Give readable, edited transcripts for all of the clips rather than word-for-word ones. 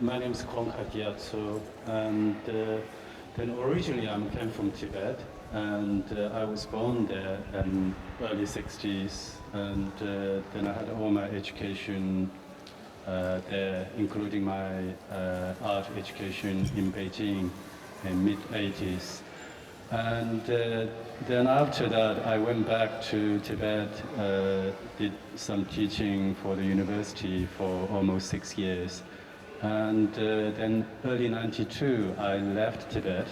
My name is Gonkar Gyatso, and then originally I came from Tibet, and I was born there in early 60s, and then I had all my education there, including my art education in Beijing in mid-80s. And then after that, I went back to Tibet, did some teaching for the university for almost 6 years. And then early 92, I left Tibet.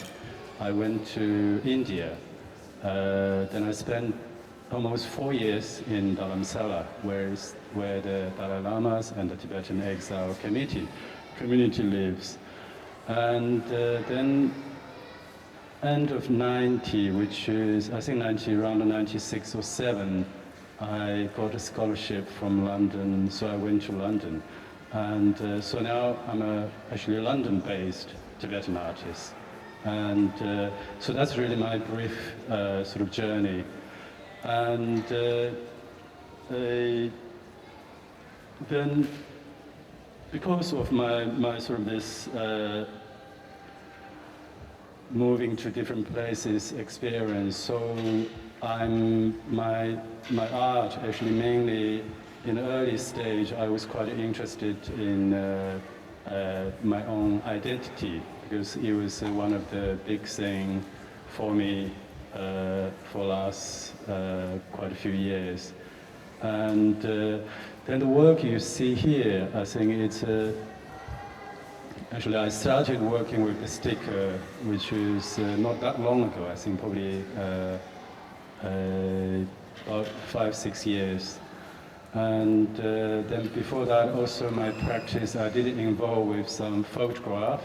I went to India. Then I spent almost 4 years in Dharamsala, where the Dalai Lamas and the Tibetan Exile community lives. And then end of 90, which is, I think around 96 or 7, I got a scholarship from London, so I went to London. And so now I'm actually a London-based Tibetan artist. And so that's really my brief sort of journey. And then because of my sort of this moving to different places experience, so my art actually mainly in the early stage I was quite interested in my own identity, because it was one of the big things for me for last quite a few years. And then the work you see here, I think it's actually I started working with the sticker, which is not that long ago, I think probably about 5-6 years. And then before that, also my practice, I did involve with some photograph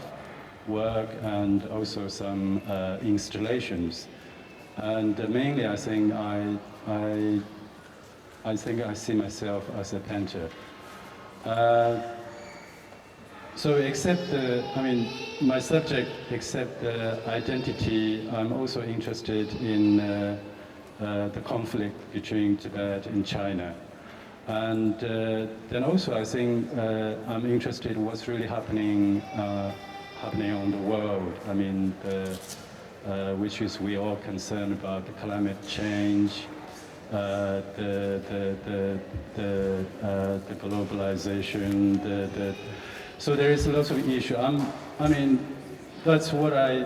work and also some installations. And mainly, I think I see myself as a painter. So except my subject, except the identity, I'm also interested in the conflict between Tibet and China. And then also I think I'm interested in what's really happening on the world. I mean, which is we are concerned about the climate change, the globalization, so there is lots of issue. That's what I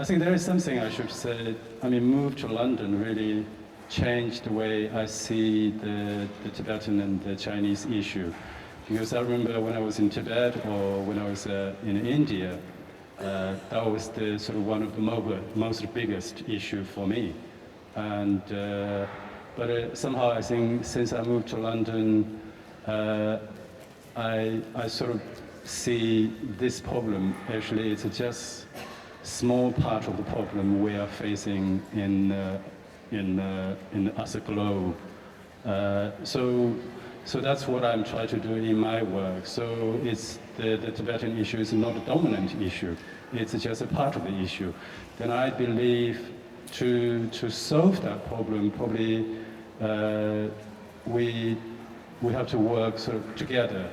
think there is something I should say. Move to London really changed the way I see the Tibetan and the Chinese issue. Because I remember when I was in Tibet or when I was in India, that was the sort of one of the most biggest issue for me. And but somehow I think since I moved to London, I sort of see this problem. Actually, it's just small part of the problem we are facing in as a globe. So that's what I'm trying to do in my work. So it's the Tibetan issue is not a dominant issue. It's just a part of the issue. Then I believe to solve that problem, probably we have to work sort of together.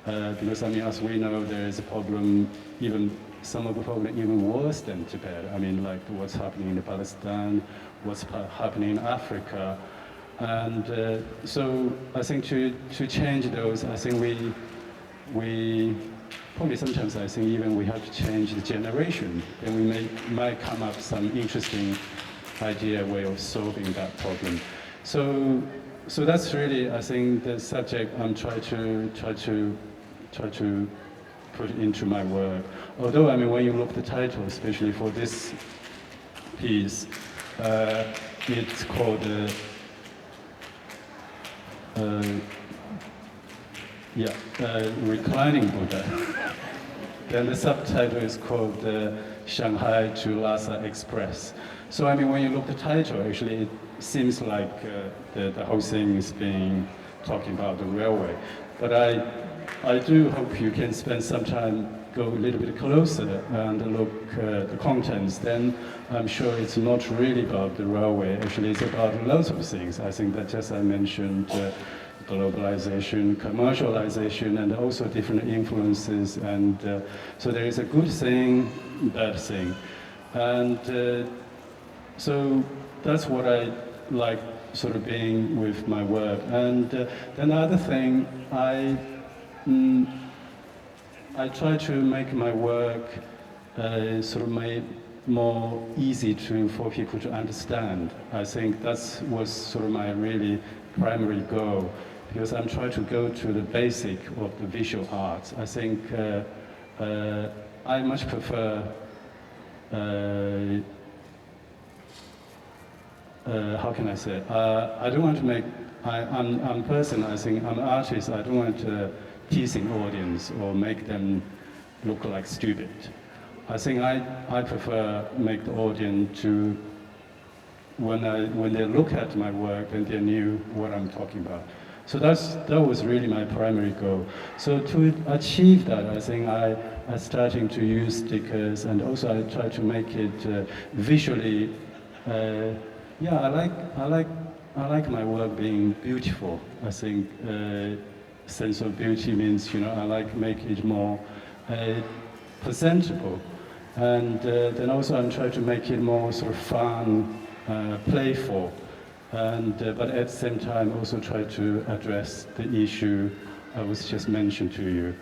Because as we know, there is a problem, even some of the problem even worse than Tibet. Like what's happening in Palestine, what's happening in Africa. And so I think to change those, I think we probably sometimes I think even we have to change the generation. Then we might come up some interesting idea, way of solving that problem. So that's really, I think, the subject I'm trying to put into my work. Although, when you look at the title, especially for this piece, it's called Reclining Buddha. Then the subtitle is called Shanghai to Lhasa Express. So when you look at the title, actually it seems like the whole thing is talking about the railway. But I do hope you can spend some time, go a little bit closer and look at the contents. Then I'm sure it's not really about the railway. Actually, it's about lots of things. I think that just I mentioned globalization, commercialization, and also different influences. And so there is a good thing, bad thing. And so that's what I like sort of being with my work. And then the other thing, I try to make my work sort of made more easy for people to understand. I think that was sort of my really primary goal, because I'm trying to go to the basic of the visual arts. I think I much prefer how can I say? I don't want to make. I'm a person. I think I'm an artist. I don't want to teasing audience or make them look like stupid. I think I prefer make the audience to when they look at my work, then they knew what I'm talking about. So that was really my primary goal. So to achieve that, I think I starting to use stickers, and also I try to make it visually. Yeah, I like my work being beautiful. I think sense of beauty means, you know, I like make it more presentable, and then also I'm trying to make it more sort of fun, playful, and but at the same time also try to address the issue I was just mentioned to you.